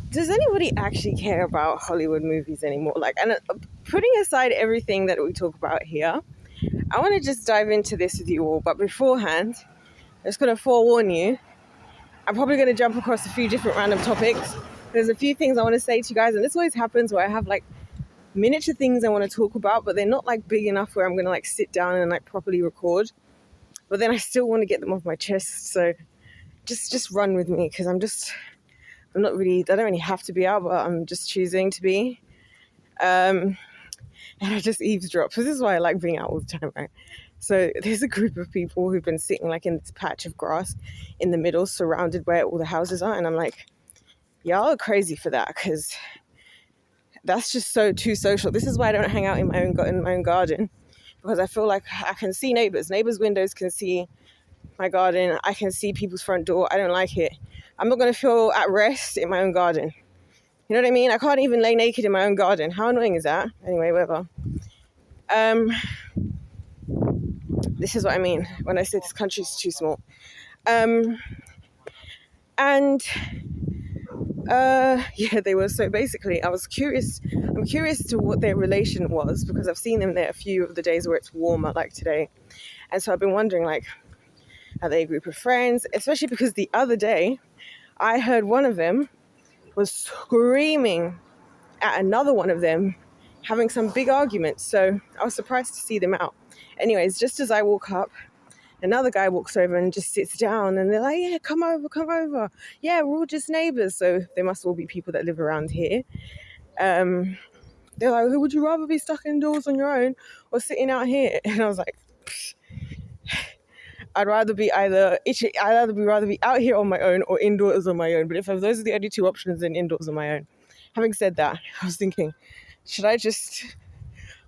does anybody actually care about Hollywood movies anymore? Like, and putting aside everything that we talk about here, I want to just dive into this with you all. But beforehand, I'm just going to forewarn you, I'm probably going to jump across a few different random topics. There's a few things I want to say to you guys, and this always happens where I have like miniature things I want to talk about, but they're not like big enough where I'm going to like sit down and like properly record. But then I still want to get them off my chest, so just run with me, because I don't really have to be out, but I'm just choosing to be. And I just eavesdrop. So this is why I like being out all the time, right? So there's a group of people who've been sitting like in this patch of grass in the middle, surrounded where all the houses are. And I'm like, y'all are crazy for that, because that's just too social. This is why I don't hang out in my own garden, because I feel like I can see neighbors' windows can see my garden. I can see people's front door. I don't like it. I'm not going to feel at rest in my own garden. You know what I mean? I can't even lay naked in my own garden. How annoying is that? Anyway, whatever. This is what I mean when I say this country's too small. They were. So basically, I'm curious to what their relation was, because I've seen them there a few of the days where it's warmer, like today. And so I've been wondering, like, are they a group of friends? Especially because the other day, I heard one of them was screaming at another one of them, having some big arguments. So I was surprised to see them out. Anyways, just as I walk up, another guy walks over and just sits down, and they're like, yeah, come over. Yeah, we're all just neighbors. So they must all be people that live around here. They're like, who would you rather be stuck indoors on your own or sitting out here? And I was like, I'd rather be out here on my own or indoors on my own. But if those are the only two options, then indoors on my own. Having said that, I was thinking, I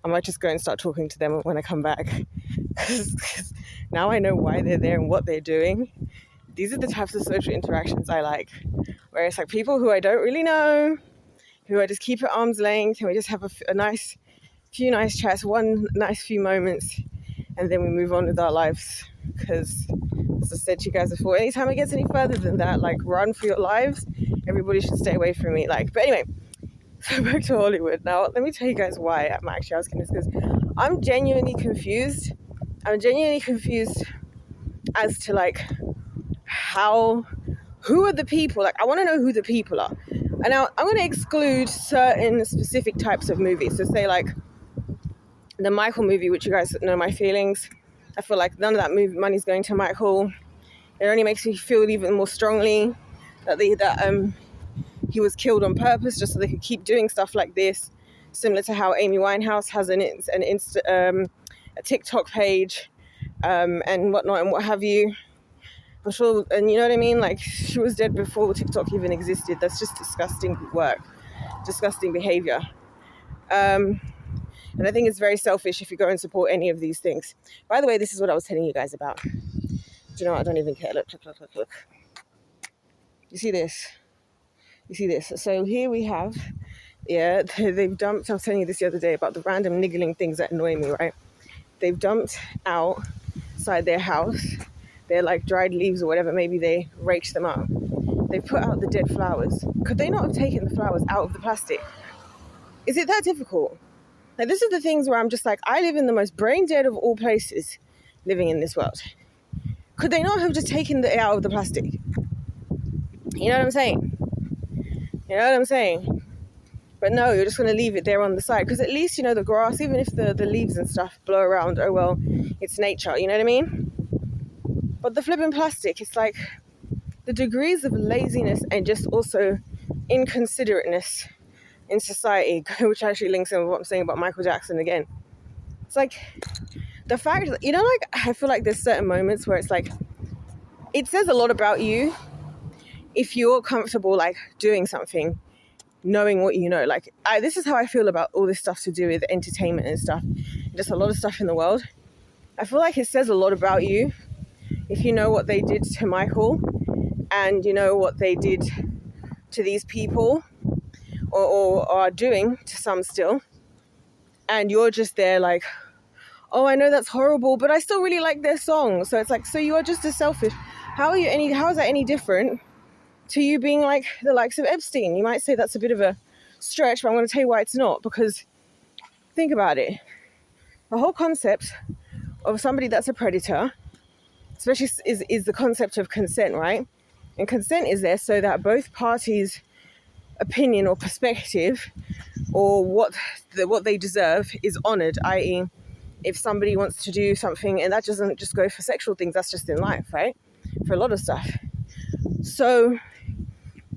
might just go and start talking to them when I come back. Because now I know why they're there and what they're doing. These are the types of social interactions I like. Where it's like people who I don't really know, who I just keep at arm's length, and we just have a few nice chats, one nice few moments, and then we move on with our lives. Because, as I said to you guys before, anytime it gets any further than that, like, run for your lives, everybody should stay away from me. Like, but anyway, so back to Hollywood. Now, let me tell you guys why I'm actually asking this, because I'm genuinely confused. As to, like, who are the people? Like, I want to know who the people are. And now I'm going to exclude certain specific types of movies. So say, like, the Michael movie, which you guys know my feelings. I feel like none of that money's going to Michael. It only makes me feel even more strongly that he was killed on purpose just so they could keep doing stuff like this, similar to how Amy Winehouse has a TikTok page and whatnot and what have you. I'm sure, and you know what I mean? Like, she was dead before TikTok even existed. That's just disgusting work, disgusting behavior. And I think it's very selfish if you go and support any of these things. By the way, this is what I was telling you guys about. Do you know what? I don't even care. Look. You see this? So here we have, they've dumped, I was telling you this the other day about the random niggling things that annoy me, right? They've dumped outside their house, they're like dried leaves or whatever, maybe they raked them up. They put out the dead flowers. Could they not have taken the flowers out of the plastic? Is it that difficult? Like, this is the things where I'm just like, I live in the most brain dead of all places living in this world. Could they not have just taken it out of the plastic? You know what I'm saying? But no, you're just going to leave it there on the side. Because at least, you know, the grass, even if the leaves and stuff blow around, oh well, it's nature, you know what I mean? But the flipping plastic, it's like the degrees of laziness and just also inconsiderateness in society, which actually links in with what I'm saying about Michael Jackson again. It's like the fact that, you know, like, I feel like there's certain moments where it's like, it says a lot about you if you're comfortable, like, doing something, knowing what you know. Like, this is how I feel about all this stuff to do with entertainment and stuff, just a lot of stuff in the world. I feel like it says a lot about you if you know what they did to Michael and you know what they did to these people or are doing to some still, and you're just there like, oh, I know that's horrible, but I still really like their song. So it's like, so you are just as selfish. How is that any different to you being like the likes of Epstein. You might say that's a bit of a stretch, but I'm going to tell you why it's not. Because think about it. The whole concept of somebody that's a predator, especially is the concept of consent, right? And consent is there so that both parties' opinion or perspective or what they deserve is honored, i.e. if somebody wants to do something, and that doesn't just go for sexual things, that's just in life, right? For a lot of stuff. So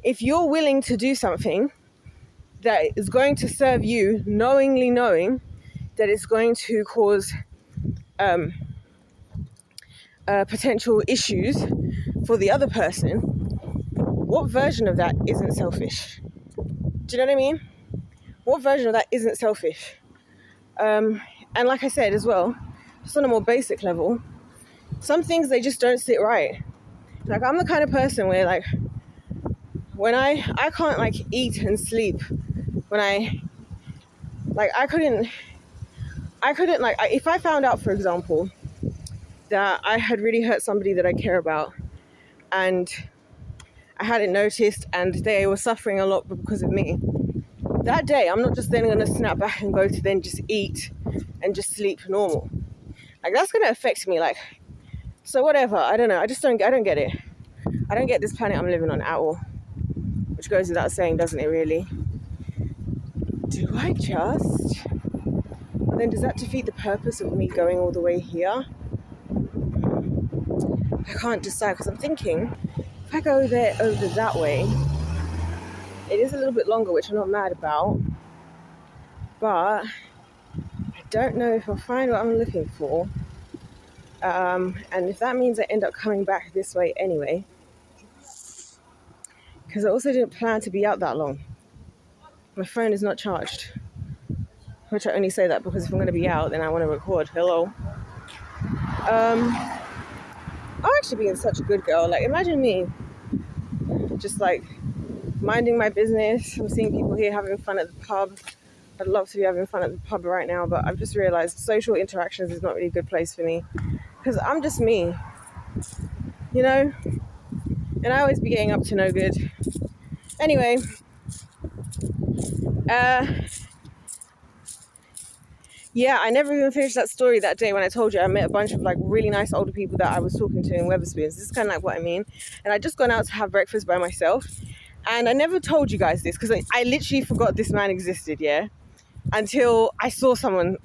if you're willing to do something that is going to serve you, knowingly knowing that it's going to cause potential issues for the other person, what version of that isn't selfish? Do you know what I mean? What version of that isn't selfish? And like I said as well, just on a more basic level, some things, they just don't sit right. Like, I'm the kind of person where, like, when I can't, like, eat and sleep when I couldn't, like, if I found out, for example, that I had really hurt somebody that I care about and I hadn't noticed and they were suffering a lot because of me, that day, I'm not just then going to snap back and go to then just eat and just sleep normal. Like, that's going to affect me. Like, so whatever, I don't know. I don't get it. I don't get this planet I'm living on at all. Which goes without saying, doesn't it, really? Do I just? And then does that defeat the purpose of me going all the way here? I can't decide, because I'm thinking, if I go there over that way, it is a little bit longer, which I'm not mad about, but I don't know if I'll find what I'm looking for, and if that means I end up coming back this way anyway, because I also didn't plan to be out that long. My phone is not charged, which I only say that because if I'm going to be out, then I want to record. Hello. I'll actually be such a good girl. Like, imagine me just like minding my business. I'm seeing people here having fun at the pub. I'd love to be having fun at the pub right now, but I've just realized social interactions is not really a good place for me because I'm just me, you know, and I always be getting up to no good. Anyway, yeah, I never even finished that story that day when I told you I met a bunch of like really nice older people that I was talking to in Wetherspoons. This is kind of like what I mean. And I'd just gone out to have breakfast by myself. And I never told you guys this because I literally forgot this man existed, yeah? Until I saw him.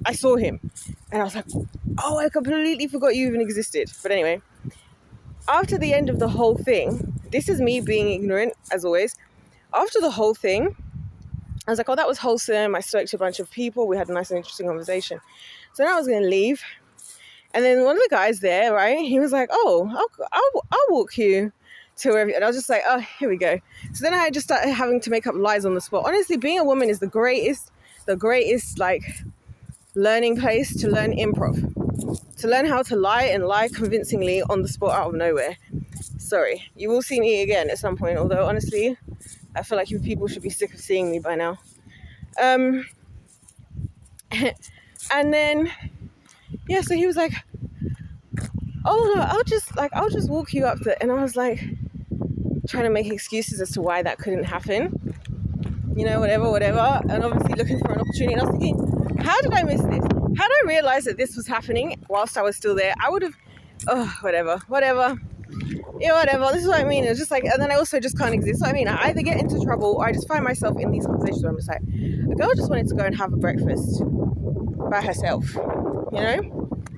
And I was like, oh, I completely forgot you even existed. But anyway, after the end of the whole thing, this is me being ignorant, as always. After the whole thing, I was like, oh, that was wholesome. I spoke to a bunch of people. We had a nice and interesting conversation. So then I was going to leave. And then one of the guys there, right, he was like, oh, I'll walk you to wherever. And I was just like, oh, here we go. So then I just started having to make up lies on the spot. Honestly, being a woman is the greatest, like, learning place to learn improv. To learn how to lie and lie convincingly on the spot out of nowhere. Sorry. You will see me again at some point, although honestly, I feel like you people should be sick of seeing me by now. And then, yeah, so he was like, oh, no, I'll just walk you up there. And I was like, trying to make excuses as to why that couldn't happen. You know, whatever. And obviously looking for an opportunity. And I was thinking, how did I miss this? Had I realized that this was happening whilst I was still there, I would have, whatever. Yeah, whatever. This is what I mean. It's just like, and then I also just can't exist. So I mean, I either get into trouble or I just find myself in these conversations where I'm just like, a girl just wanted to go and have a breakfast by herself, you know?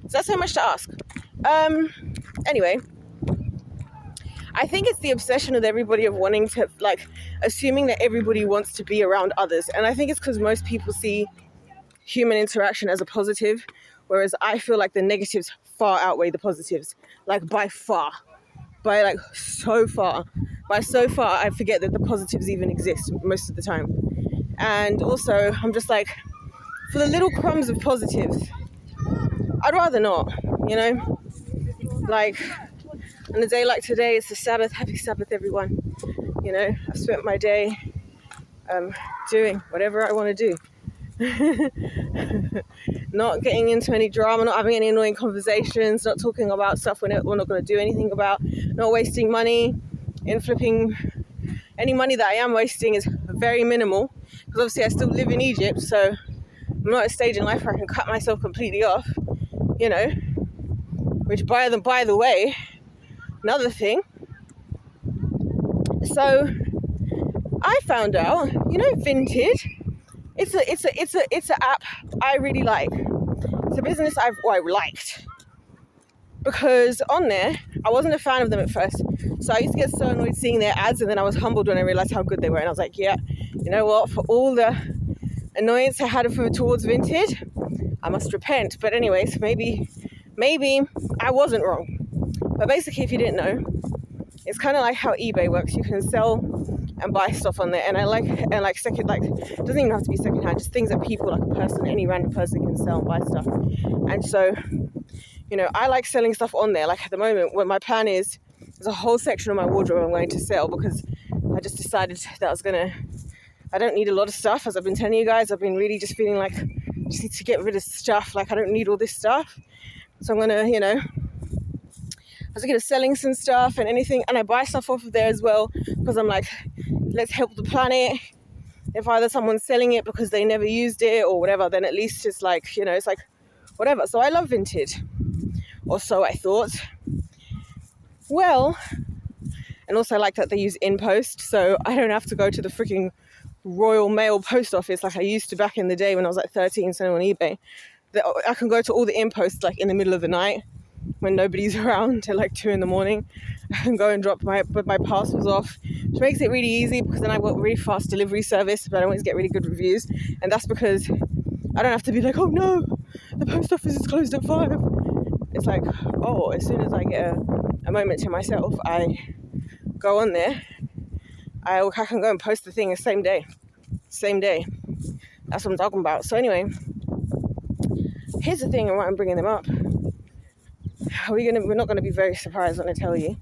So that's so much to ask. Anyway, I think it's the obsession with everybody of wanting to, like, assuming that everybody wants to be around others. And I think it's because most people see human interaction as a positive, whereas I feel like the negatives far outweigh the positives, like by far. By like so far. By so far, I forget that the positives even exist most of the time. And also, I'm just like, for the little crumbs of positives, I'd rather not, you know? Like, on a day like today, it's the Sabbath. Happy Sabbath, everyone. You know, I've spent my day doing whatever I want to do. Not getting into any drama, not having any annoying conversations, not talking about stuff we're not going to do anything about, not wasting money in flipping any money that I am wasting is very minimal, because obviously I still live in Egypt, so I'm not at a stage in life where I can cut myself completely off, you know. Which, by the way, another thing. So I found out, you know, Vinted. It's an app I really like. It's a business I liked, because on there I wasn't a fan of them at first. So I used to get so annoyed seeing their ads, and then I was humbled when I realized how good they were, and I was like, yeah, you know what? For all the annoyance I had towards Vinted, I must repent. But anyways, maybe I wasn't wrong. But basically, if you didn't know, it's kind of like how eBay works. You can sell and buy stuff on there, and second, like, it doesn't even have to be secondhand, just things that people, like a person, any random person can sell and buy stuff. And so, you know, I like selling stuff on there. Like at the moment, what my plan is, there's a whole section of my wardrobe I'm going to sell, because I just decided that I don't need a lot of stuff. As I've been telling you guys, I've been really just feeling like I just need to get rid of stuff. Like, I don't need all this stuff. So I'm going to, you know, I was thinking of selling some stuff and anything, and I buy stuff off of there as well, because I'm like, let's help the planet. If either someone's selling it because they never used it or whatever, then at least it's like, you know, it's like whatever. So I love Vinted, or so I thought. Well, and also I like that they use InPost, so I don't have to go to the freaking Royal Mail post office like I used to back in the day when I was like 13 selling on eBay. I can go to all the InPosts like in the middle of the night when nobody's around till like 2 a.m. I can go and drop my parcels off, which makes it really easy, because then I've got really fast delivery service, but I always get really good reviews. And that's because I don't have to be like, oh no, the post office is closed at 5. It's like, oh, as soon as I get a moment to myself, I go on there. I can go and post the thing the same day. That's what I'm talking about. So anyway, here's the thing and why I'm bringing them up. We're not going to be very surprised when I tell you,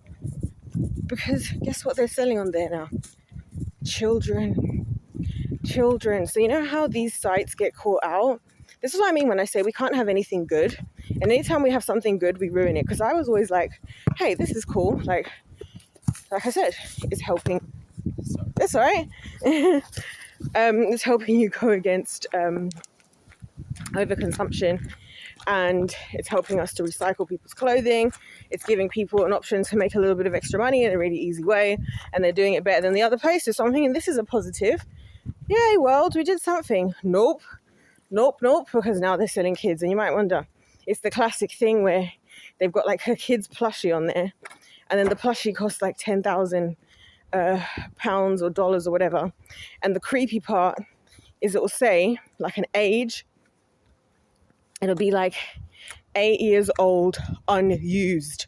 because guess what they're selling on there now? Children. So you know how these sites get caught out? This is what I mean when I say we can't have anything good, and anytime we have something good, we ruin it. Because I was always like, hey, this is cool, like I said, it's helping. That's all right. It's helping you go against overconsumption, and it's helping us to recycle people's clothing. It's giving people an option to make a little bit of extra money in a really easy way, and they're doing it better than the other places. So I'm thinking this is a positive. Yay, world, we did something. Nope, because now they're selling kids, and you might wonder, it's the classic thing where they've got like a kid's plushie on there, and then the plushie costs like 10,000 pounds or dollars or whatever, and the creepy part is it will say like an age. It'll be like 8 years old, unused.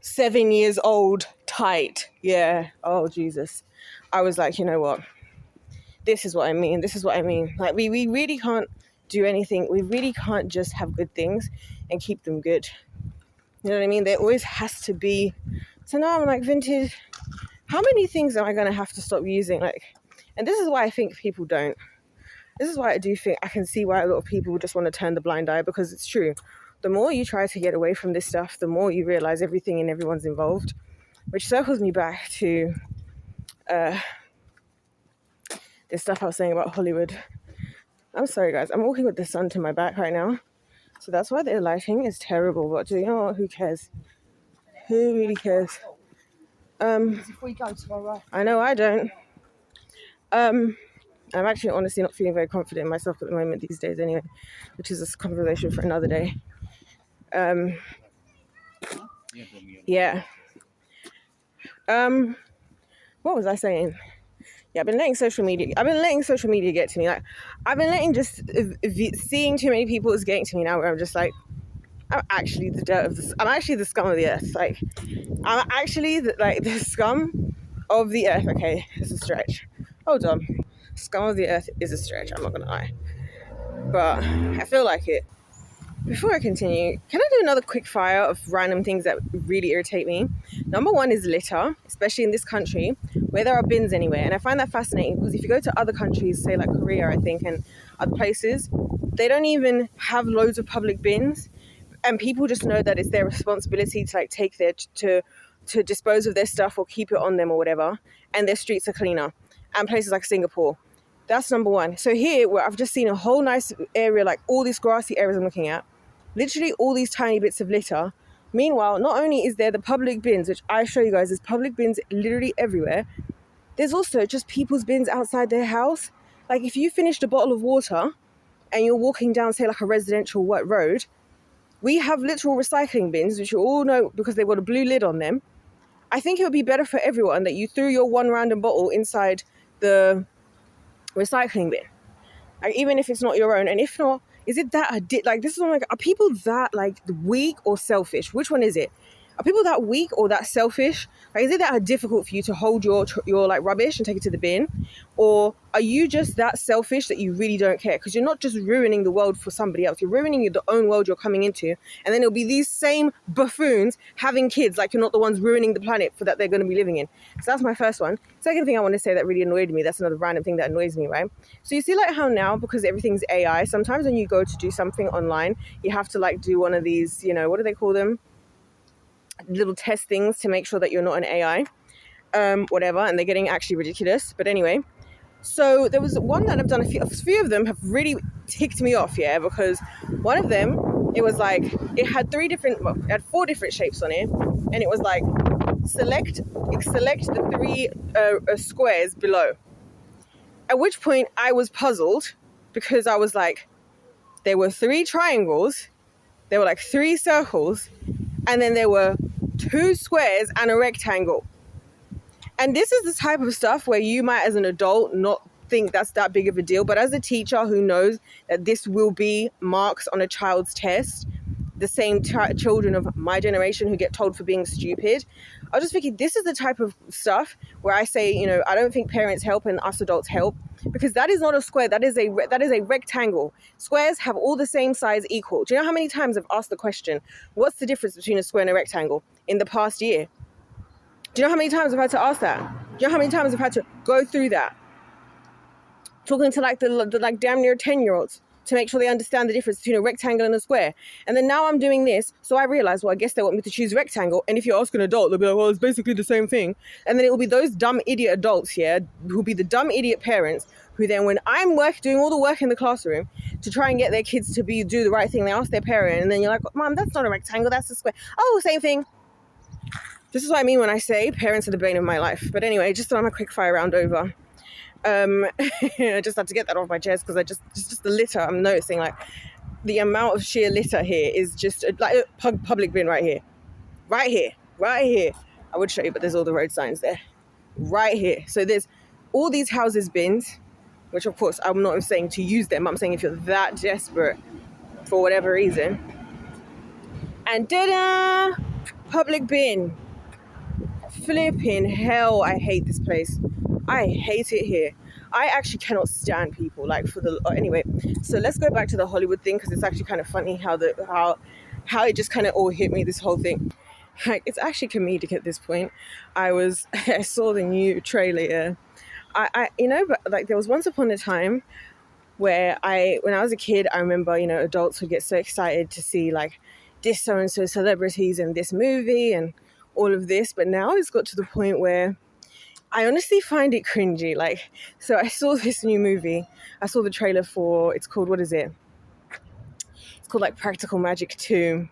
7 years old, tight. Yeah. Oh, Jesus. I was like, you know what? This is what I mean. Like, we really can't do anything. We really can't just have good things and keep them good. You know what I mean? There always has to be. So now I'm like, Vintage, how many things am I going to have to stop using? Like, and this is why I think people don't. This is why I do think I can see why a lot of people just want to turn the blind eye, because it's true. The more you try to get away from this stuff, the more you realize everything and everyone's involved, which circles me back to this stuff I was saying about Hollywood. I'm sorry, guys. I'm walking with the sun to my back right now, so that's why their lighting is terrible. But you know what? Who cares? Who really cares? If we go tomorrow, I know I don't. I'm actually honestly not feeling very confident in myself at the moment these days anyway, which is a conversation for another day. Yeah. What was I saying? Yeah, I've been letting social media get to me. Like, I've been letting just seeing too many people is getting to me now, where I'm just like, I'm actually I'm actually the scum of the earth. Like, I'm actually the scum of the earth. Okay, it's a stretch. Hold on. Scum of the earth is a stretch, I'm not gonna lie, but I feel like it. Before I continue, can I do another quick fire of random things that really irritate me? Number one is litter, especially in this country where there are bins anywhere. And I find that fascinating, because if you go to other countries, say like Korea, I think, and other places, they don't even have loads of public bins, and people just know that it's their responsibility to like take to to dispose of their stuff or keep it on them or whatever, and their streets are cleaner. And places like Singapore. That's number one. So here, where I've just seen a whole nice area, like all these grassy areas I'm looking at, literally all these tiny bits of litter. Meanwhile, not only is there the public bins, which I show you guys, there's public bins literally everywhere. There's also just people's bins outside their house. Like if you finished a bottle of water and you're walking down, say like a residential wet road, we have literal recycling bins, which you all know because they've got a blue lid on them. I think it would be better for everyone that you threw your one random bottle inside the recycling bin, like even if it's not your own. And if not, is it that like this is like, are people that like weak or selfish? Which one is it? Are people that weak or that selfish? Like, is it that difficult for you to hold your like rubbish and take it to the bin? Or are you just that selfish that you really don't care? Because you're not just ruining the world for somebody else. You're ruining the own world you're coming into. And then it'll be these same buffoons having kids like you're not the ones ruining the planet for that they're going to be living in. So that's my first one. Second thing I want to say that really annoyed me, that's another random thing that annoys me, right? So you see like how now, because everything's AI, sometimes when you go to do something online, you have to like do one of these, you know, what do they call them? Little test things to make sure that you're not an AI, whatever, and they're getting actually ridiculous. But anyway, so there was one that I've done, a few of them have really ticked me off, yeah, because one of them, it was like, it had it had 4 different shapes on it, and it was like, select the 3 squares below. At which point I was puzzled, because I was like, there were 3 triangles, there were like 3 circles, and then there were 2 squares and a rectangle. And this is the type of stuff where you might, as an adult, not think that's that big of a deal. But as a teacher who knows that this will be marks on a child's test, the same children of my generation who get told for being stupid, I was just thinking, this is the type of stuff where I say, you know, I don't think parents help and us adults help, because that is not a square. That is a rectangle. Squares have all the same size equal. Do you know how many times I've asked the question, what's the difference between a square and a rectangle in the past year? Do you know how many times I've had to ask that? Do you know how many times I've had to go through that? Talking to like the like damn near 10-year-olds to make sure they understand the difference between a rectangle and a square. And then now I'm doing this, so I realize, well, I guess they want me to choose rectangle. And if you ask an adult, they'll be like, well, it's basically the same thing. And then it will be those dumb idiot adults here who'll be the dumb idiot parents who then, when I'm doing all the work in the classroom to try and get their kids to do the right thing, they ask their parent, and then you're like, Mom, that's not a rectangle, that's a square. Oh, same thing. This is what I mean when I say parents are the bane of my life. But anyway, just on a quick fire round over. I just had to get that off my chest because just the litter. I'm noticing like the amount of sheer litter here is just like a public bin right here. I would show you, but there's all the road signs there. Right here. So there's all these houses bins, which of course I'm not saying to use them. I'm saying if you're that desperate for whatever reason. And ta-da! Public bin. Flipping hell, I hate this place. I hate it here. I actually cannot stand people anyway. So let's go back to the Hollywood thing, because it's actually kind of funny how it just kind of all hit me, this whole thing. Like, it's actually comedic at this point. I saw the new trailer. But like there was once upon a time where when I was a kid, I remember, you know, adults would get so excited to see like this so-and-so celebrities in this movie and all of this. But now it's got to the point where I honestly find it cringy. Like, so I saw this new movie. I saw the trailer for, it's called, what is it? It's called like Practical Magic 2.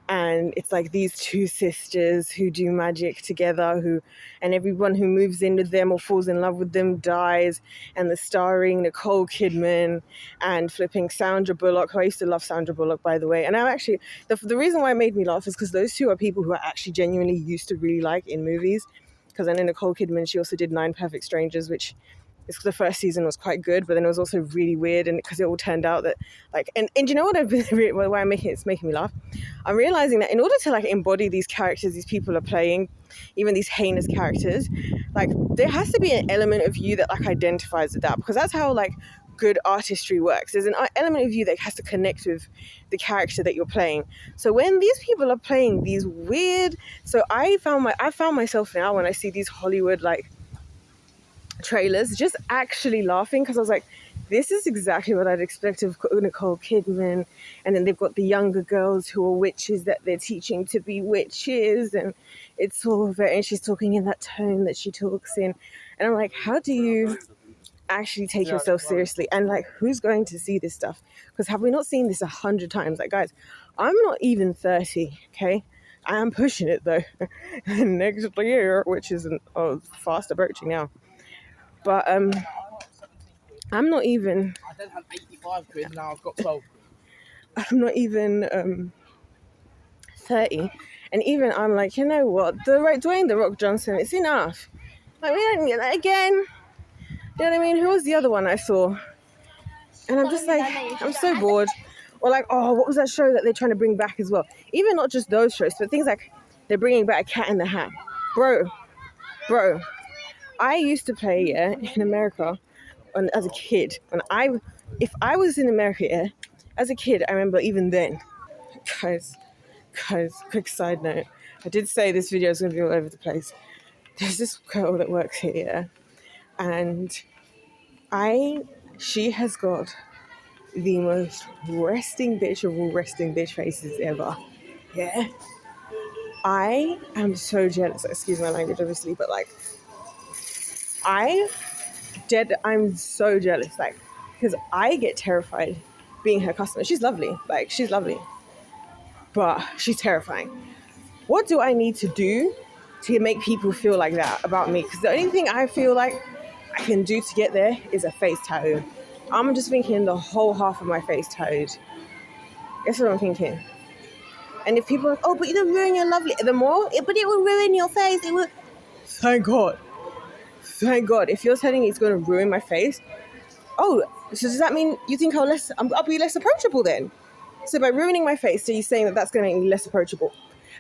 And it's like these 2 sisters who do magic together, and everyone who moves in with them or falls in love with them dies. And the starring Nicole Kidman and flipping Sandra Bullock, who I used to love Sandra Bullock, by the way. And I'm actually, the reason why it made me laugh is because those 2 are people who I actually genuinely used to really like in movies. Because I know Nicole Kidman, she also did 9 Perfect Strangers, which the first season was quite good, but then it was also really weird, and because it all turned out that like, and you know what why it's making me laugh? I'm realizing that in order to like embody these characters these people are playing, even these heinous characters, like there has to be an element of you that like identifies with that, because that's how like good artistry works. There's an element of you that has to connect with the character that you're playing. So when these people are playing these weird, so I found myself now when I see these Hollywood like trailers just actually laughing, because I was like, this is exactly what I'd expect of Nicole Kidman. And then they've got the younger girls who are witches that they're teaching to be witches. And it's all very, and she's talking in that tone that she talks in. And I'm like, how do you actually take yourself seriously? And like, who's going to see this stuff? Because have we not seen this 100 times? Like, guys, I'm not even 30, okay? I am pushing it though. Next year, which isn't fast approaching now. But I'm not even. I then had 85 quid, now I've got 12 quid. I'm not even 30, and even I'm like, you know what? Dwayne the Rock Johnson, it's enough. Like, we don't need that again. You know what I mean? Who was the other one I saw? And I'm just like, I'm so bored. Or like, oh, what was that show that they're trying to bring back as well? Even not just those shows, but things like they're bringing back Cat in the Hat. Bro. I used to play in America as a kid. If I was in America as a kid, I remember even then. Guys, quick side note. I did say this video is going to be all over the place. There's this girl that works here, and she has got the most resting bitch of all resting bitch faces ever. Yeah. I am so jealous. Excuse my language, obviously, but like, I'm so jealous, like, because I get terrified being her customer. She's lovely, but she's terrifying. What do I need to do to make people feel like that about me? Because the only thing I feel like I can do to get there is a face tattoo. I'm just thinking the whole half of my face tattooed. That's what I'm thinking. And if people are like, oh, but you don't ruin your lovely, but it will ruin your face. It will. Thank God. If you're telling me it's going to ruin my face, oh, so does that mean you think I'll be less approachable then? So by ruining my face, so you're saying that that's going to make me less approachable?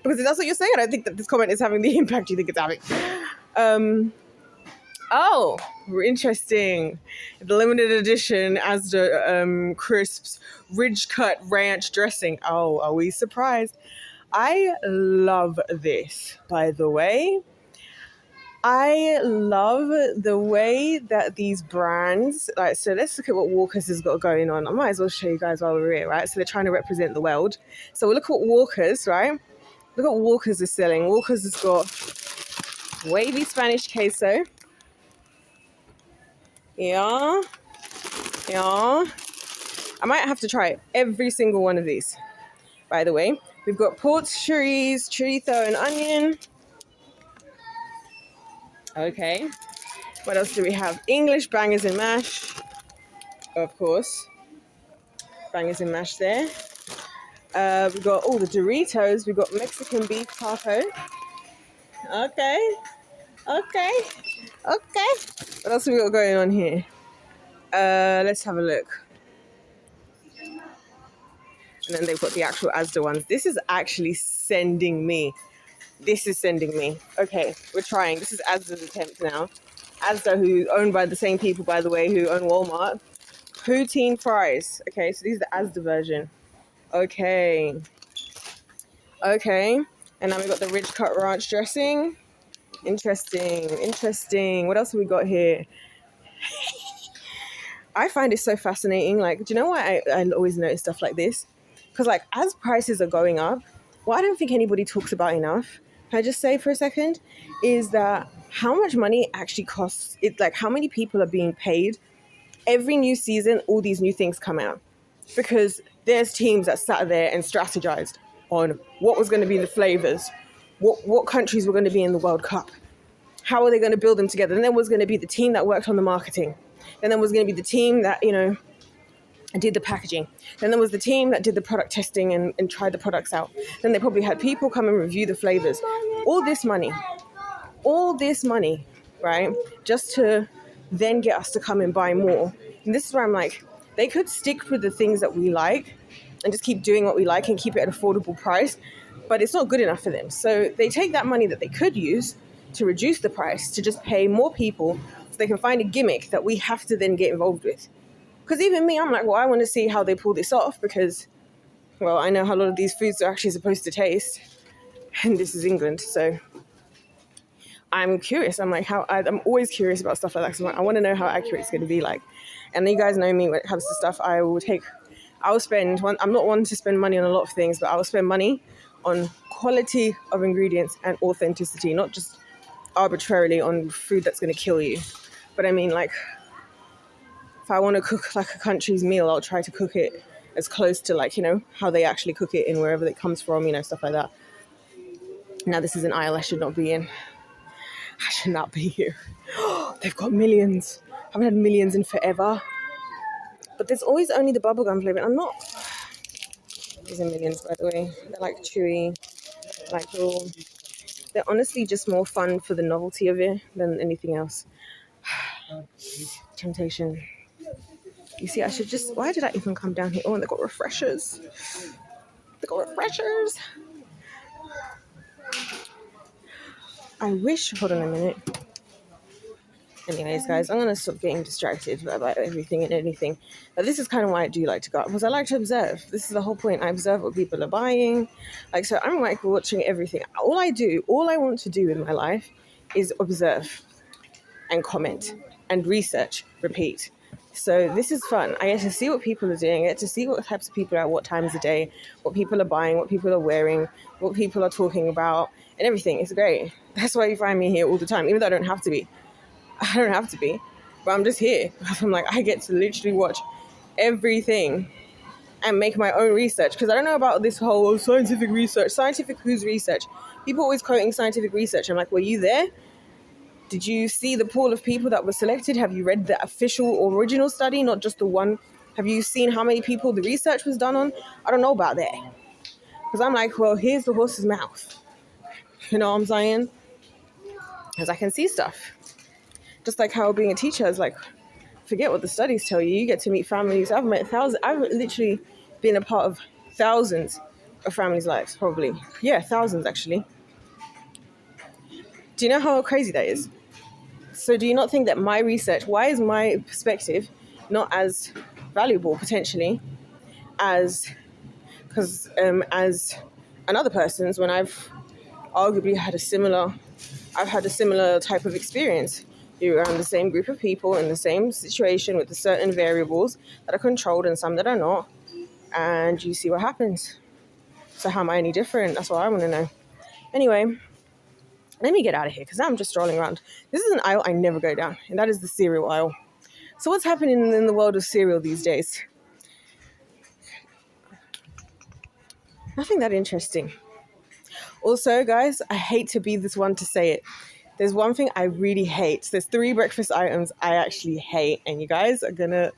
Because if that's what you're saying, I don't think that this comment is having the impact you think it's having. Oh, interesting. The limited edition Asda Crisps Ridge Cut Ranch Dressing. Oh, are we surprised? I love this, by the way. I love the way that these brands, like, so let's look at what Walker's has got going on. I might as well show you guys while we're here, right? So they're trying to represent the world. So we'll look at what Walker's, right? Look at what Walker's is selling. Walker's has got wavy Spanish queso. Yeah. I might have to try every single one of these, by the way. We've got pork chorizo, chorizo and onion. Okay. What else do we have? English bangers and mash. Of course. Bangers and mash there. We've got all the Doritos. We've got Mexican beef taco. Okay. What else have we got going on here? Let's have a look. And then they've got the actual Asda ones. This is actually sending me. Okay, we're trying. This is Asda's attempt now. Asda, who owned by the same people, by the way, who own Walmart. Poutine fries. Okay, so these are the Asda version. Okay. And now we've got the Ridge Cut Ranch dressing. Interesting. What else have we got here? I find it so fascinating. Like, do you know why I always notice stuff like this? Because, like, as prices are going up, what I don't think anybody talks about enough, can I just say for a second, is that how much money actually costs. It's like how many people are being paid. Every new season, all these new things come out. Because there's teams that sat there and strategized on what was going to be the flavors, what countries were going to be in the World Cup, how are they going to build them together. And there was going to be the team that worked on the marketing. Then there was going to be the team that, did the packaging. Then there was the team that did the product testing and tried the products out. Then they probably had people come and review the flavors. All this money, right? Just to then get us to come and buy more. And this is where I'm like, they could stick with the things that we like and just keep doing what we like and keep it at an affordable price, but it's not good enough for them. So they take that money that they could use to reduce the price to just pay more people so they can find a gimmick that we have to then get involved with. Because even me, I'm like, well, I want to see how they pull this off because, well, I know how a lot of these foods are actually supposed to taste. And this is England, so. I'm curious. I'm like, I'm always curious about stuff like that. So I want to know how accurate it's going to be like. And you guys know me when it comes to stuff. I'll spend I'm not one to spend money on a lot of things, but I will spend money on quality of ingredients and authenticity, not just arbitrarily on food that's going to kill you. But I mean, like, if I want to cook like a country's meal, I'll try to cook it as close to, like, how they actually cook it in wherever it comes from, stuff like that. Now, this is an aisle I should not be in. I should not be here. They've got millions. I haven't had millions in forever. But there's always only the bubblegum flavor. I'm not... These are millions, by the way. They're like chewy, like little... They're honestly just more fun for the novelty of it than anything else. Temptation. You see, I should just... Why did I even come down here? Oh, and they got refreshers. I wish... Hold on a minute. Anyways, guys, I'm going to stop getting distracted about everything and anything. But this is kind of why I do like to go out, because I like to observe. This is the whole point. I observe what people are buying. Like, so I'm like watching everything. All I want to do in my life is observe and comment and research, repeat. So this is fun. I get to see what people are doing. I get to see what types of people are at what times of day, what people are buying, what people are wearing, what people are talking about, and everything. It's great. That's why you find me here all the time, even though I don't have to be. But I'm just here. I'm like, I get to literally watch everything and make my own research, because I don't know about this whole scientific research. Scientific whose research? People always quoting scientific research. I'm like, were you there? Did you see the pool of people that were selected? Have you read the official original study, not just the one? Have you seen how many people the research was done on? I don't know about that. Because I'm like, well, here's the horse's mouth. You know what I'm saying? Because I can see stuff. Just like how being a teacher is like, forget what the studies tell you. You get to meet families. I've met thousands. I've literally been a part of thousands of families' lives, probably. Yeah, thousands, actually. Do you know how crazy that is? So do you not think that my research, why is my perspective not as valuable, potentially, as another person's, when I've arguably had a similar type of experience? You're around the same group of people in the same situation with certain variables that are controlled and some that are not, and you see what happens. So how am I any different? That's what I want to know. Anyway, let me get out of here because I'm just strolling around. This is an aisle I never go down, and that is the cereal aisle. So what's happening in the world of cereal these days? Nothing that interesting. Also, guys, I hate to be this one to say it. There's one thing I really hate. There's 3 breakfast items I actually hate, and you guys are going to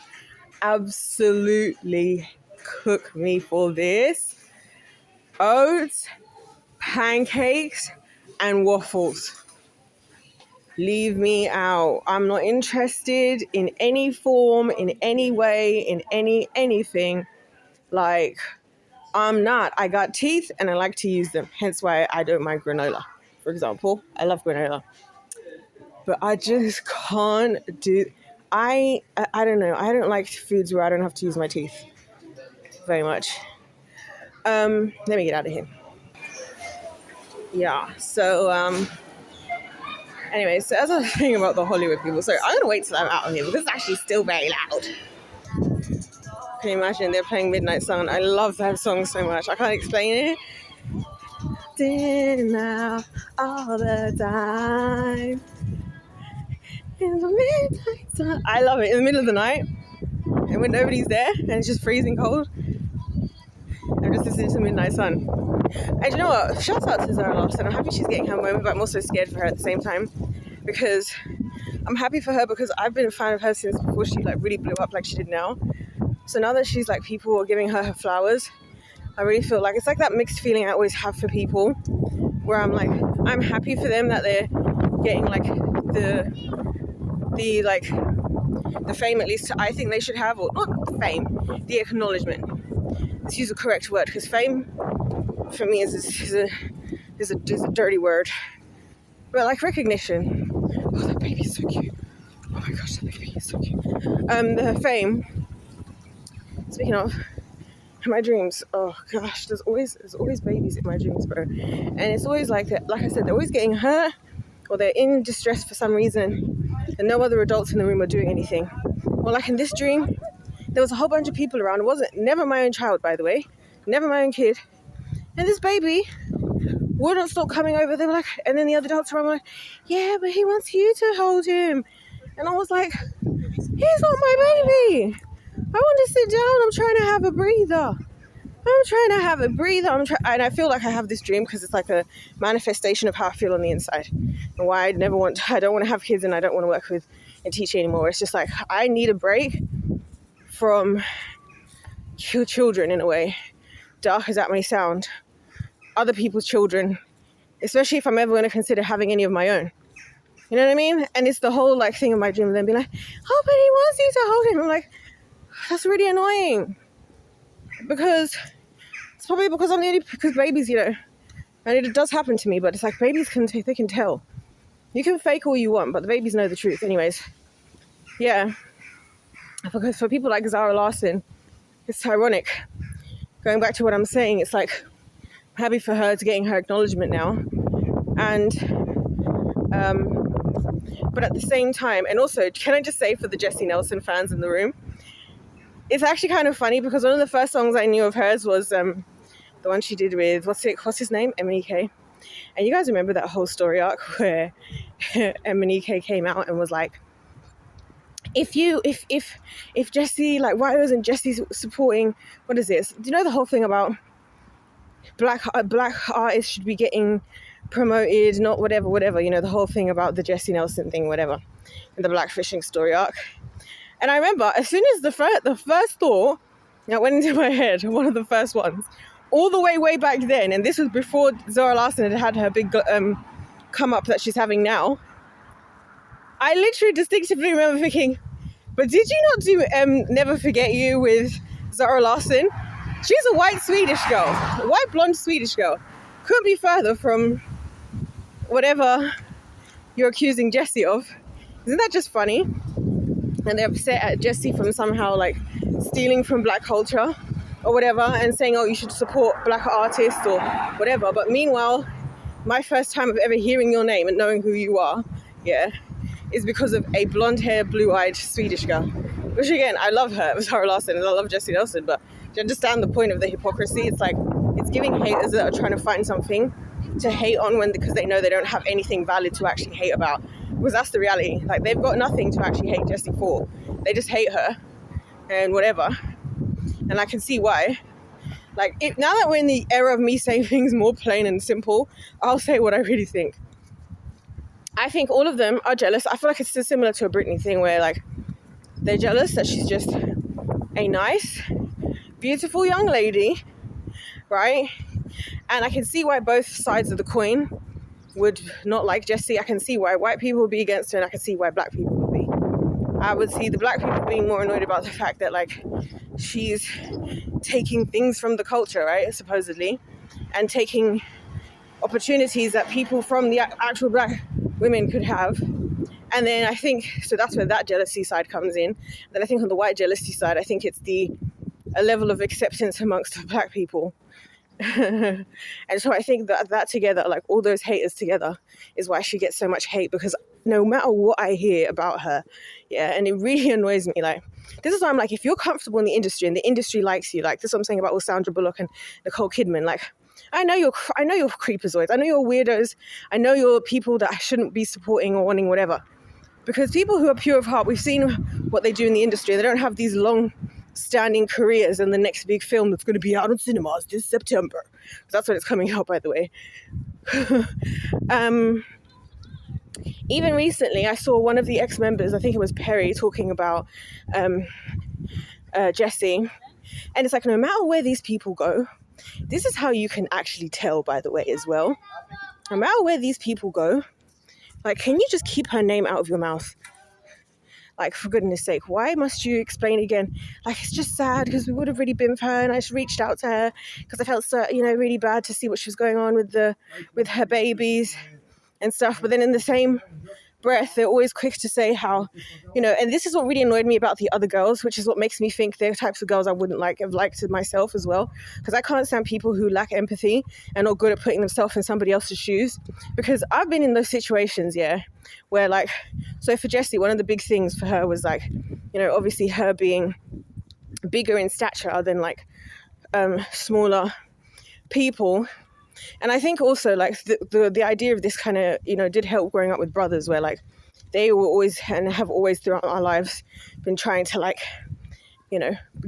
absolutely cook me for this. Oats, pancakes, and waffles. Leave me out. I'm not interested in any form, in any way, in anything. Like, I'm not. I got teeth and I like to use them. Hence why I don't mind granola. For example, I love granola. But I just can't do... I don't know. I don't like foods where I don't have to use my teeth very much. Let me get out of here. Yeah, so... Anyway, so as I was saying about the Hollywood people, so I'm going to wait till I'm out of here because it's actually still very loud. Can you imagine? They're playing Midnight Sun. I love that song so much. I can't explain it. Dinner all the time. In the midnight sun. I love it. In the middle of the night, and when nobody's there, and it's just freezing cold, I'm just listening to Midnight Sun. And you know what? Shout out to Zara Larson. I'm happy she's getting her moment, but I'm also scared for her at the same time, because I'm happy for her because I've been a fan of her since before she like really blew up like she did now. So now that she's like, people are giving her flowers, I really feel like it's like that mixed feeling I always have for people, where I'm like, I'm happy for them that they're getting like the fame, at least I think they should have, or not the fame, the acknowledgement. Let's use the correct word, because fame for me is a dirty word. But like recognition. Oh, that baby is so cute. Oh my gosh, that baby is so cute. The fame. Speaking of, in my dreams, oh gosh, there's always babies in my dreams, bro. And it's always like that. Like I said, they're always getting her or they're in distress for some reason and no other adults in the room are doing anything. Or like in this dream, there was a whole bunch of people around. It wasn't never my own child, by the way, never my own kid. And this baby wouldn't stop coming over. They were like, and then the other adults around were like, yeah, but he wants you to hold him. And I was like, he's not my baby. I want to sit down. I'm trying to have a breather. And I feel like I have this dream because it's like a manifestation of how I feel on the inside and why I don't want to have kids and I don't want to work with and teach anymore. It's just like I need a break from children in a way, dark as that may sound, other people's children, especially if I'm ever going to consider having any of my own. You know what I mean? And it's the whole like thing of my dream and then being like, oh, but he wants you to hold him. I'm like, that's really annoying. Because it's probably because because babies, you know, and it does happen to me, but it's like babies they can tell. You can fake all you want, but the babies know the truth. Anyways, yeah. Because for people like Zara Larsson, it's ironic. Going back to what I'm saying, it's like I'm happy for her to getting her acknowledgement now. And but at the same time, and also, can I just say for the Jesy Nelson fans in the room, it's actually kind of funny because one of the first songs I knew of hers was the one she did with, what's his name? MNEK. And you guys remember that whole story arc where MNEK came out and was like, if Jesy, like, why wasn't Jesy supporting, what is this? Do you know the whole thing about black artists should be getting promoted, not whatever, you know, the whole thing about the Jesy Nelson thing, whatever, and the blackfishing story arc. And I remember as soon as the first thought that went into my head, one of the first ones, all the way back then, and this was before Zara Larsson had her big come up that she's having now, I literally distinctively remember thinking, but did you not do Never Forget You with Zara Larsson? She's a white Swedish girl, a white blonde Swedish girl. Couldn't be further from whatever you're accusing Jesy of. Isn't that just funny? And they're upset at Jesy from somehow like stealing from black culture or whatever and saying, oh, you should support black artists or whatever. But meanwhile, my first time of ever hearing your name and knowing who you are, yeah, is because of a blonde hair, blue-eyed Swedish girl. Which again, I love her, Zara Larsson, and I love Jesy Nelson, but do you understand the point of the hypocrisy? It's like, it's giving haters that are trying to find something to hate on because they know they don't have anything valid to actually hate about. Because that's the reality. Like, they've got nothing to actually hate Jesy for. They just hate her and whatever. And I can see why. Like, now that we're in the era of me saying things more plain and simple, I'll say what I really think. I think all of them are jealous. I feel like it's similar to a Britney thing where, like, they're jealous that she's just a nice, beautiful young lady, right? And I can see why both sides of the coin would not like Jesy. I can see why white people would be against her, and I can see why black people would be. I would see the black people being more annoyed about the fact that, like, she's taking things from the culture, right, supposedly, and taking opportunities that people from the actual black women could have. And then I think, so that's where that jealousy side comes in. Then I think on the white jealousy side, I think it's a level of acceptance amongst the black people. And so I think that together, like all those haters together, is why she gets so much hate, because no matter what I hear about her, yeah, and it really annoys me. Like, this is why I'm like, if you're comfortable in the industry and the industry likes you, like this is what I'm saying about Sandra Bullock and Nicole Kidman, like, I know you're creepazoids, I know you're weirdos, I know you're people that I shouldn't be supporting or wanting whatever, because people who are pure of heart, we've seen what they do in the industry. They don't have these long standing careers and the next big film that's going to be out in cinemas this September. That's when it's coming out, by the way. Even recently, I saw one of the ex-members, I think it was Perry, talking about Jesy. And it's like, no matter where these people go, this is how you can actually tell, by the way, as well. No matter where these people go, like, can you just keep her name out of your mouth? Like, for goodness sake, why must you explain again? Like, it's just sad because we would have really been with her, and I just reached out to her because I felt so, really bad to see what she was going on with her babies and stuff. But then in the same breath, they're always quick to say how, and this is what really annoyed me about the other girls, which is what makes me think they're types of girls I wouldn't have liked myself as well, because I can't stand people who lack empathy and not good at putting themselves in somebody else's shoes, because I've been in those situations, where so for Jesy, one of the big things for her was obviously her being bigger in stature than smaller people. And I think also the idea of this kind of did help growing up with brothers, where they were always and have always throughout our lives been trying to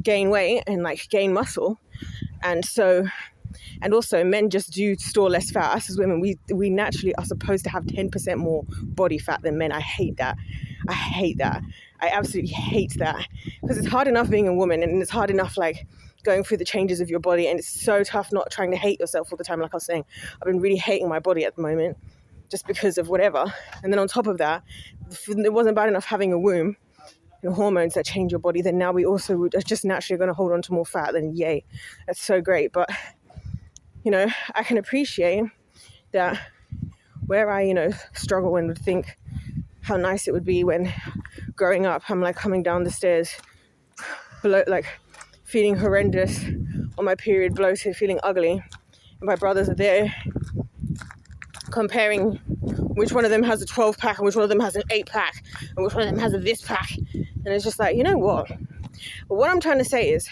gain weight and gain muscle. And so, and also men just do store less fat. Us as women, we naturally are supposed to have 10% more body fat than men. I hate that. I absolutely hate that, because it's hard enough being a woman, and it's hard enough going through the changes of your body, and it's so tough not trying to hate yourself all the time. Like I was saying, I've been really hating my body at the moment just because of whatever. And then on top of that, it wasn't bad enough having a womb and hormones that change your body, then now we also are just naturally going to hold on to more fat. Then yay, that's so great. But I can appreciate that where I struggle and would think how nice it would be when growing up I'm coming down the stairs below, feeling horrendous on my period, bloated, feeling ugly, and my brothers are there comparing which one of them has a 12 pack and which one of them has an 8 pack and which one of them has a this pack. And it's just what? But what I'm trying to say is,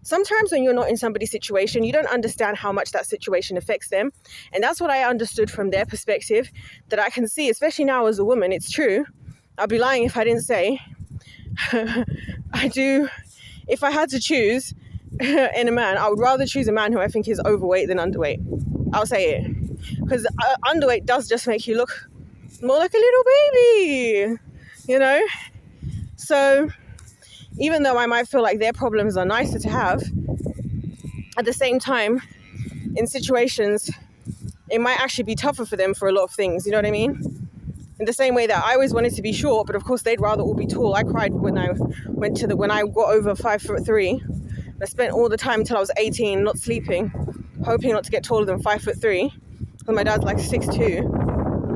sometimes when you're not in somebody's situation, you don't understand how much that situation affects them. And that's what I understood from their perspective, that I can see, especially now as a woman. It's true. I'd be lying if I didn't say I do. If I had to choose in a man, I would rather choose a man who I think is overweight than underweight. I'll say it. Because underweight does just make you look more like a little baby, So even though I might feel like their problems are nicer to have, at the same time, in situations, it might actually be tougher for them for a lot of things, you know what I mean? In the same way that I always wanted to be short, but of course they'd rather all be tall. I cried when I when I got over 5'3". I spent all the time until I was 18 not sleeping, hoping not to get taller than 5'3", because my dad's 6'2",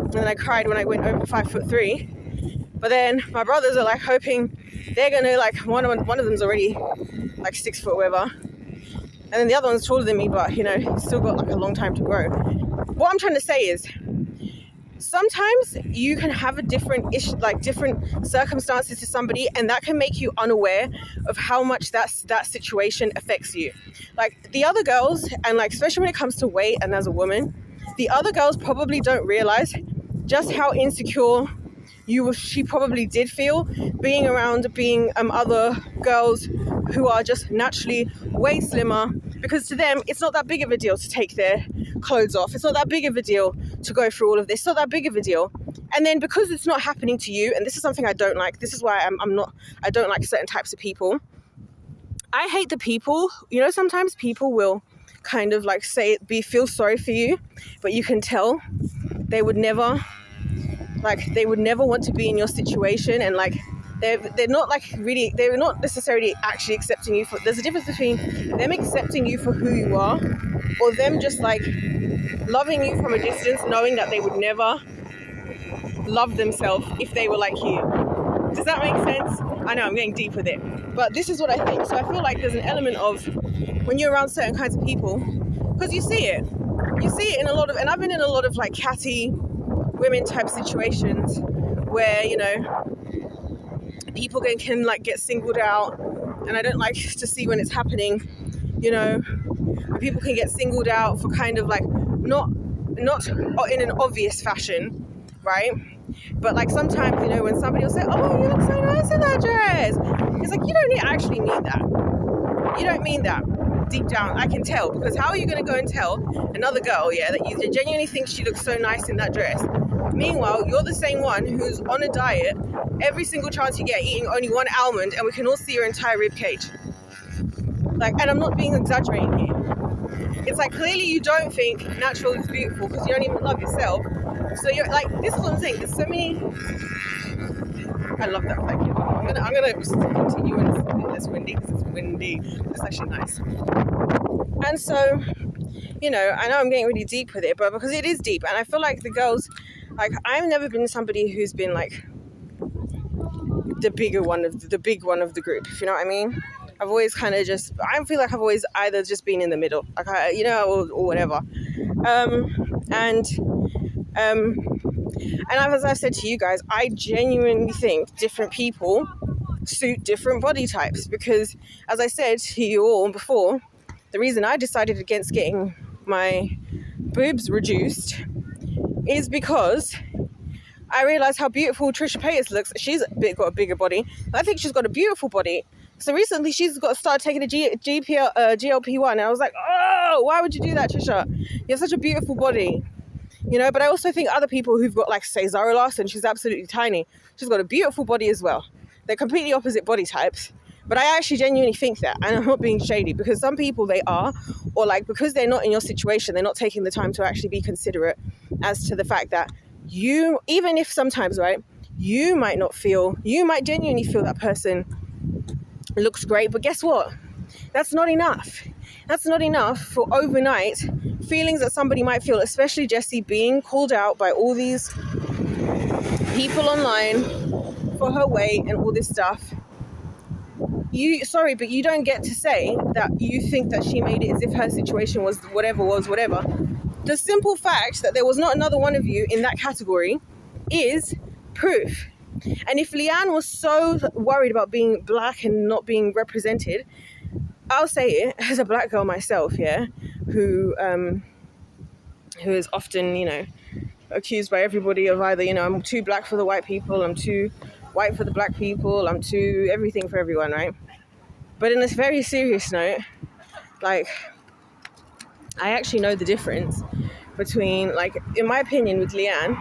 and then I cried when I went over 5'3". But then my brothers are hoping they're gonna one of them's already 6 foot whatever, and then the other one's taller than me, but he's still got a long time to grow. What I'm trying to say is, sometimes you can have a different different circumstances to somebody, and that can make you unaware of how much that situation affects you. The other girls, and especially when it comes to weight, and as a woman, the other girls probably don't realize just how insecure she probably did feel being around other girls who are just naturally way slimmer, because to them it's not that big of a deal to take their clothes off. It's not that big of a deal to go through all of this. It's not that big of a deal. And then because it's not happening to you, and this is something I don't like, this is why I don't like certain types of people. I hate the people, sometimes people will kind of feel sorry for you, but you can tell they would never want to be in your situation, and they're not they're not necessarily actually accepting you for. There's a difference between them accepting you for who you are, or them just loving you from a distance, knowing that they would never love themselves if they were like you. Does that make sense? I know I'm getting deep with it, but this is what I think. So I feel there's an element of, when you're around certain kinds of people, because you see it in a lot of, and I've been in a lot of catty women type situations where people can get singled out, and I don't like to see when it's happening, people can get singled out for kind of not in an obvious fashion, right? But sometimes when somebody will say, oh, you look so nice in that dress, it's you don't actually mean that. You don't mean that. Deep down, I can tell, because how are you going to go and tell another girl, that you genuinely think she looks so nice in that dress? Meanwhile, you're the same one who's on a diet every single chance you get, eating only one almond, and we can all see your entire rib cage. And I'm not being exaggerating here. It's clearly you don't think natural is beautiful because you don't even love yourself. So you're this is what I'm saying. There's so many. I love that. Thank you. I'm gonna just continue when it's windy, because it's windy. It's actually nice. And so, I know I'm getting really deep with it, but because it is deep, and I feel the girls Like, I've never been somebody who's been like the big one of the group, if you know what I mean. I've always kind of just, I feel like I've always either just been in the middle, like or whatever. And as I've said to you guys, I genuinely think different people suit different body types, because as I said to you all before, the reason I decided against getting my boobs reduced is because I realized how beautiful Trisha Paytas looks. She's got a bigger body. I think she's got a beautiful body. So recently she's got started taking a GLP-1, and I was like, oh, why would you do that, Trisha? You have such a beautiful body. But I also think other people who've got, like, say, Zara Larsson, she's absolutely tiny. She's got a beautiful body as well. They're completely opposite body types. But I actually genuinely think that, and I'm not being shady, because some people they are, or like because they're not in your situation, they're not taking the time to actually be considerate as to the fact that you, even if sometimes, right, you might genuinely feel that person looks great, but guess what? That's not enough. That's not enough for overnight feelings that somebody might feel, especially Jesy being called out by all these people online for her weight and all this stuff. But you don't get to say that you think that she made it as if her situation was whatever. The simple fact that there was not another one of you in that category is proof. And if Leanne was so worried about being black and not being represented, I'll say it as a black girl myself, yeah, who is often, accused by everybody of either, I'm too black for the white people, I'm too white for the black people, I'm too everything for everyone, right? But in a very serious note, like, I actually know the difference between, like, in my opinion with Leanne,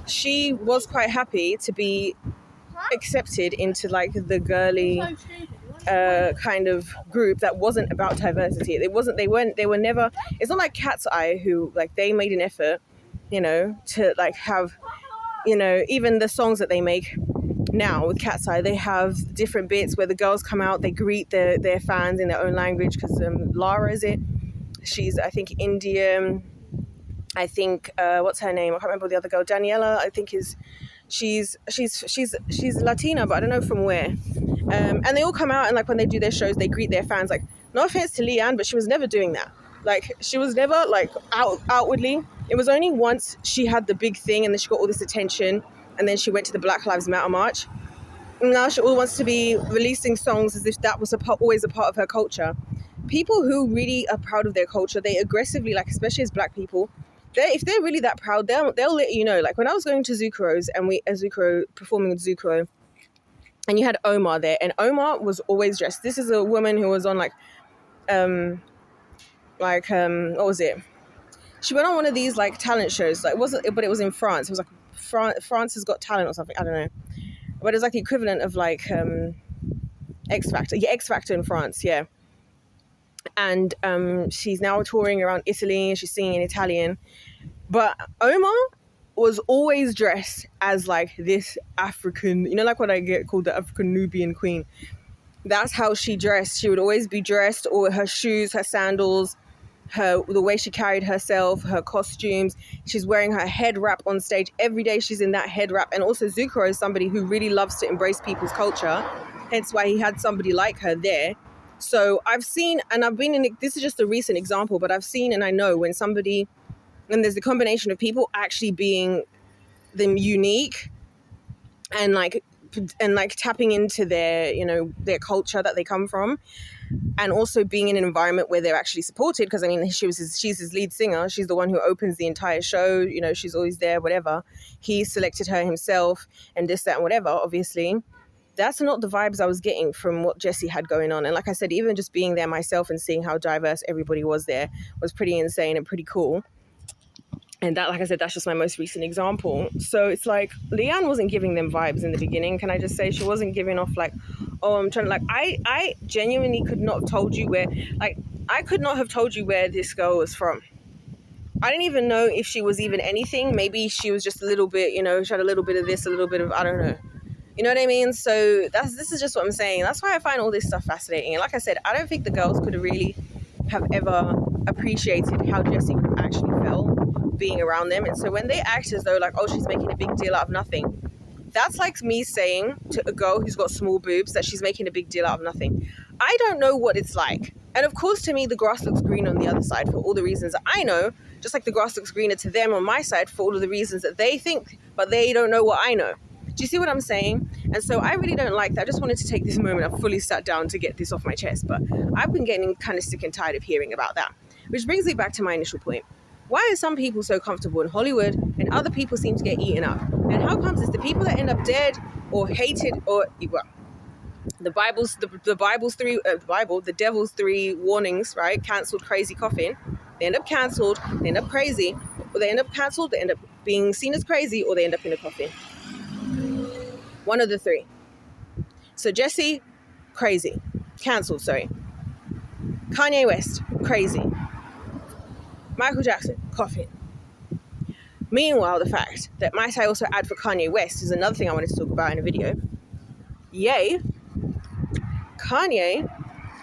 she was quite happy to be accepted into, like, the girly kind of group that wasn't about diversity. They were never, it's not like Cat's Eye, who, like, they made an effort, to, like, have, even the songs that they make now with Cat's Eye, they have different bits where the girls come out, they greet their fans in their own language, because Lara, is it? She's, I think, Indian. I think, what's her name? I can't remember the other girl. Daniela, I think she's Latina, but I don't know from where. And they all come out, and, like, when they do their shows, they greet their fans. Like, no offense to Leanne, but she was never doing that. Like, she was never, like, outwardly. It was only once she had the big thing, and then she got all this attention, and then she went to the Black Lives Matter march. And now she all wants to be releasing songs as if that was always a part of her culture. People who really are proud of their culture, they aggressively, like, especially as black people, if they're really that proud, they'll let you know. Like, when I was going to Zucchero's and performing with Zucchero, and you had Omar there, and Omar was always dressed. This is a woman who was on, like, what was it? She went on one of these, like, talent shows. Like, but it was in France. It was like France Has Got Talent or something. I don't know. But it was like the equivalent of, like, X Factor. Yeah, X Factor in France, yeah. And she's now touring around Italy, and she's singing in Italian. But Omar was always dressed as, like, this African, like what I get called the African Nubian queen. That's how she dressed. She would always be dressed, or her shoes, her sandals, the way she carried herself, her costumes. She's wearing her head wrap on stage. Every day she's in that head wrap. And also Zucchero is somebody who really loves to embrace people's culture. Hence why he had somebody like her there. So I've seen, and I've been in, this is just a recent example, but I've seen and I know when there's a combination of people actually being them unique and like tapping into their, their culture that they come from, and also being in an environment where they're actually supported. Because I mean, she's his lead singer. She's the one who opens the entire show. She's always there, whatever. He selected her himself and this, that, and whatever, obviously. That's not the vibes I was getting from what Jesy had going on. And like I said, even just being there myself and seeing how diverse everybody was there was pretty insane and pretty cool. And that, like I said, that's just my most recent example. So it's like, Leanne wasn't giving them vibes in the beginning. Can I just say, she wasn't giving off like, oh, I'm trying to, like, I genuinely could not have told you where this girl was from. I didn't even know if she was even anything. Maybe she was just a little bit, she had a little bit of this, a little bit of, I don't know. You know what I mean? So this is just what I'm saying. That's why I find all this stuff fascinating. And like I said, I don't think the girls could have really have ever appreciated how Jesy actually felt being around them. And so when they act as though like, oh, she's making a big deal out of nothing, that's like me saying to a girl who's got small boobs that she's making a big deal out of nothing. I don't know what it's like. And of course, to me, the grass looks green on the other side for all the reasons that I know, just like the grass looks greener to them on my side for all of the reasons that they think, but they don't know what I know. Do you see what I'm saying? And so I really don't like that. I just wanted to take this moment. I've fully sat down to get this off my chest, but I've been getting kind of sick and tired of hearing about that. Which brings me back to my initial point. Why are some people so comfortable in Hollywood and other people seem to get eaten up? And how comes it's the people that end up dead or hated or, well, the devil's three warnings, right? Cancelled, crazy, coffin. They end up cancelled, they end up crazy, or they end up cancelled, they end up being seen as crazy, or they end up in a coffin. One of the three. So Jesy, crazy. Cancelled, sorry. Kanye West, crazy. Michael Jackson, coffin. Meanwhile, the fact that might I also add for Kanye West is another thing I wanted to talk about in a video. Yay. Kanye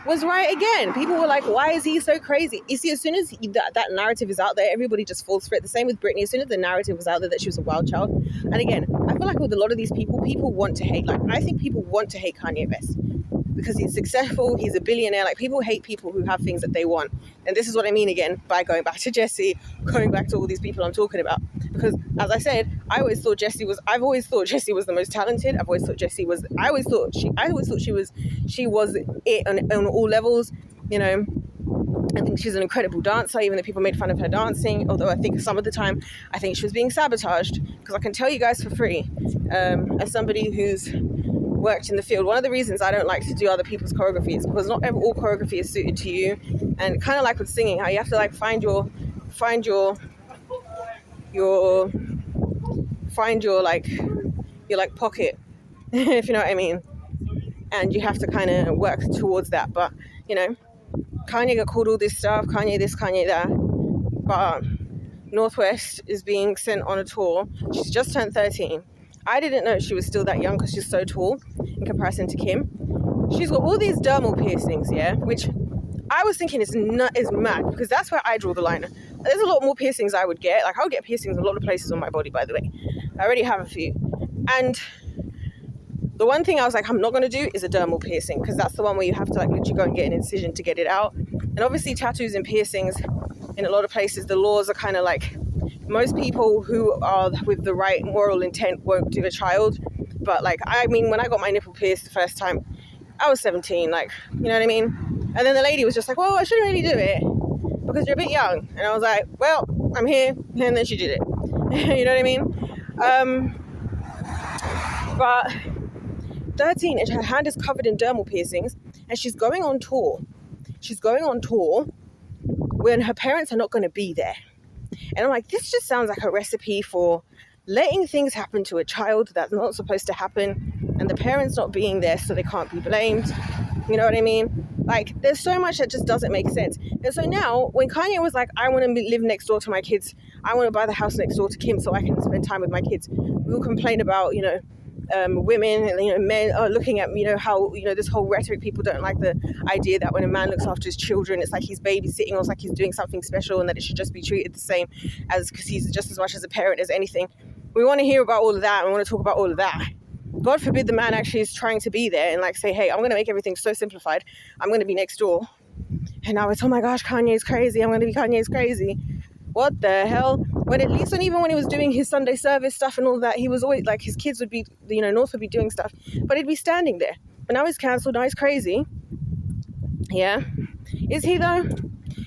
was right again. People were like, why is he so crazy? You see, as soon as that narrative is out there, everybody just falls for it. The same with Britney. As soon as the narrative was out there that she was a wild child. And again, I feel like with a lot of these people want to hate. Like, I think people want to hate Kanye West because he's successful, he's a billionaire. Like, people hate people who have things that they want. And this is what I mean again by going back to Jesy, going back to all these people I'm talking about. Because as I said, I've always thought Jesy was the most talented. I always thought she was it on all levels. You know, I think she's an incredible dancer, even though people made fun of her dancing. Although I think some of the time, I think she was being sabotaged. Because I can tell you guys for free, as somebody who's worked in the field, one of the reasons I don't like to do other people's choreography is because not all choreography is suited to you. And kind of like with singing, how you have to like find your pocket, if you know what I mean. And you have to kind of work towards that. But, you know, Kanye got called all this stuff, Kanye this, Kanye that. But Northwest is being sent on a tour. She's just turned 13. I didn't know she was still that young because she's so tall in comparison to Kim. She's got all these dermal piercings, yeah, which I was thinking is mad because that's where I draw the line. There's a lot more piercings I would get. Like, I would get piercings in a lot of places on my body, by the way. I already have a few. And the one thing I was like, I'm not going to do is a dermal piercing because that's the one where you have to like literally go and get an incision to get it out. And obviously tattoos and piercings in a lot of places, the laws are kind of like, most people who are with the right moral intent won't do a child. But like, I mean, when I got my nipple pierced the first time, I was 17, like, you know what I mean? And then the lady was just like, well, I shouldn't really do it because you're a bit young. And I was like, well, I'm here. And then she did it. You know what I mean? But 13, and her hand is covered in dermal piercings, and she's going on tour. She's going on tour when her parents are not going to be there. And I'm like, this just sounds like a recipe for letting things happen to a child that's not supposed to happen, and the parents not being there so they can't be blamed. You know what I mean? Like, there's so much that just doesn't make sense. And so now, when Kanye was like, I want to live next door to my kids, I want to buy the house next door to Kim so I can spend time with my kids, we'll complain about, you know, women and, you know, men are looking at, you know, how, you know, this whole rhetoric, people don't like the idea that when a man looks after his children, it's like he's babysitting, or it's like he's doing something special, and that it should just be treated the same as, because he's just as much as a parent as anything. We want to hear about all of that, and we want to talk about all of that. God forbid the man actually is trying to be there and like say, hey, I'm going to make everything so simplified, I'm going to be next door. And now it's, oh my gosh, Kanye's crazy, I'm going to be Kanye's crazy. What the hell? When at least, even when he was doing his Sunday service stuff and all that, he was always like, his kids would be, you know, North would be doing stuff, but he'd be standing there. But now he's cancelled, now he's crazy. Yeah. Is he though?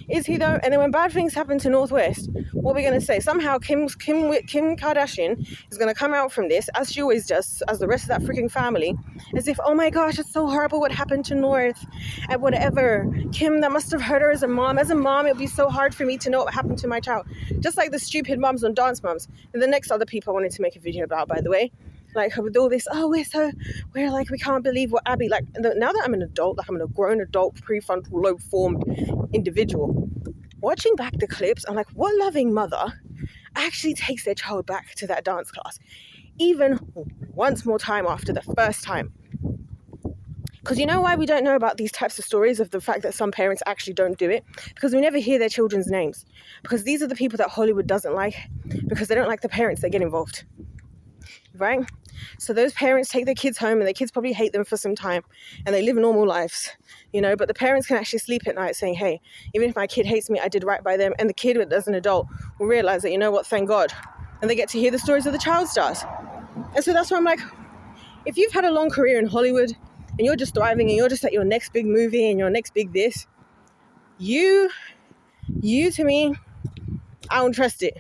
Is he though? And then when bad things happen to Northwest, what are we going to say? Somehow Kim Kardashian is going to come out from this, as she always does, as the rest of that freaking family, as if, oh my gosh, it's so horrible what happened to North and whatever. Kim, that must have hurt her as a mom. As a mom, it would be so hard for me to know what happened to my child. Just like the stupid moms on Dance Moms. And the next other people I wanted to make a video about, by the way. Like, with all this, oh, we can't believe what Abby, like, now that I'm an adult, like I'm a grown adult, prefrontal lobe formed individual, watching back the clips, I'm like, what loving mother actually takes their child back to that dance class, even once more time after the first time? Because you know why we don't know about these types of stories of the fact that some parents actually don't do it? Because we never hear their children's names. Because these are the people that Hollywood doesn't like, because they don't like the parents that get involved, right? So those parents take their kids home, and their kids probably hate them for some time, and they live normal lives, you know, but the parents can actually sleep at night saying, hey, even if my kid hates me, I did right by them. And the kid, as an adult, will realize that, you know what, thank God. And they get to hear the stories of the child stars. And so that's why I'm like, if you've had a long career in Hollywood and you're just thriving and you're just at your next big movie and your next big this, you to me, I don't trust it.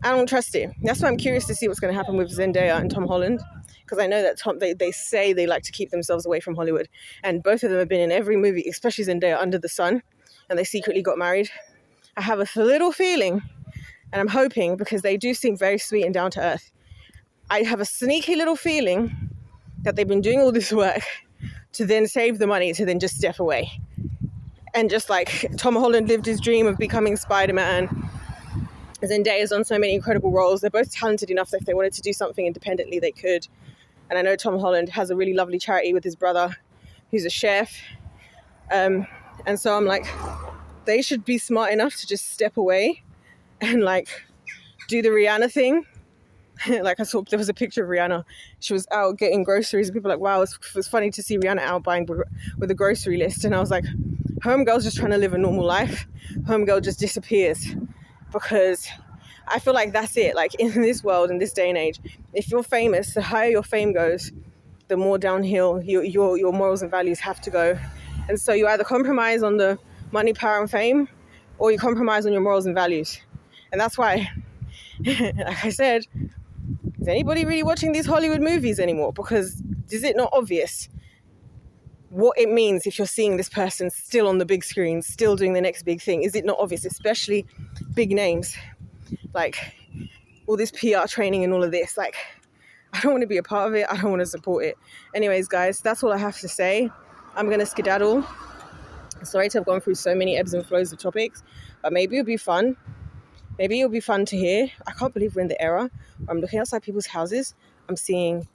That's why I'm curious to see what's going to happen with Zendaya and Tom Holland, because I know that they say they like to keep themselves away from Hollywood, and both of them have been in every movie, especially Zendaya, under the sun, and they secretly got married. I have a little feeling, and I'm hoping, because they do seem very sweet and down to earth, I have a sneaky little feeling that they've been doing all this work to then save the money to then just step away. And just like Tom Holland lived his dream of becoming Spider-Man, Zendaya's on so many incredible roles. They're both talented enough that if they wanted to do something independently, they could. And I know Tom Holland has a really lovely charity with his brother, who's a chef. And so I'm like, they should be smart enough to just step away and like do the Rihanna thing. Like I saw, there was a picture of Rihanna. She was out getting groceries, and people were like, wow, it was funny to see Rihanna out buying with a grocery list. And I was like, homegirl's just trying to live a normal life. Homegirl just disappears, because I feel like that's it. Like in this world, in this day and age, if you're famous, the higher your fame goes, the more downhill your morals and values have to go. And so you either compromise on the money, power, and fame, or you compromise on your morals and values. And that's why, like I said, is anybody really watching these Hollywood movies anymore? Because is it not obvious what it means if you're seeing this person still on the big screen, still doing the next big thing? Is it not obvious, especially big names? Like all this PR training and all of this. Like, I don't want to be a part of it. I don't want to support it. Anyways, guys, that's all I have to say. I'm going to skedaddle. Sorry to have gone through so many ebbs and flows of topics, but maybe it'll be fun. Maybe it'll be fun to hear. I can't believe we're in the era where I'm looking outside people's houses. I'm seeing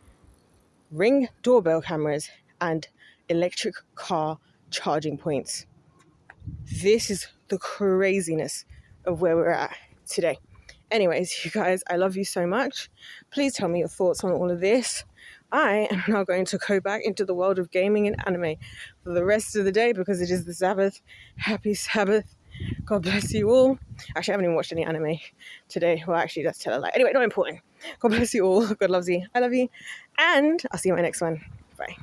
Ring doorbell cameras and electric car charging points. This is the craziness of where we're at today. Anyways, you guys, I love you so much. Please tell me your thoughts on all of this. I am now going to go back into the world of gaming and anime for the rest of the day, because it is the Sabbath. Happy Sabbath. God bless you all. Actually, I haven't even watched any anime today. Well, actually, that's tell a lie. Anyway, not important. God bless you all. God loves you. I love you. And I'll see you in my next one. Bye.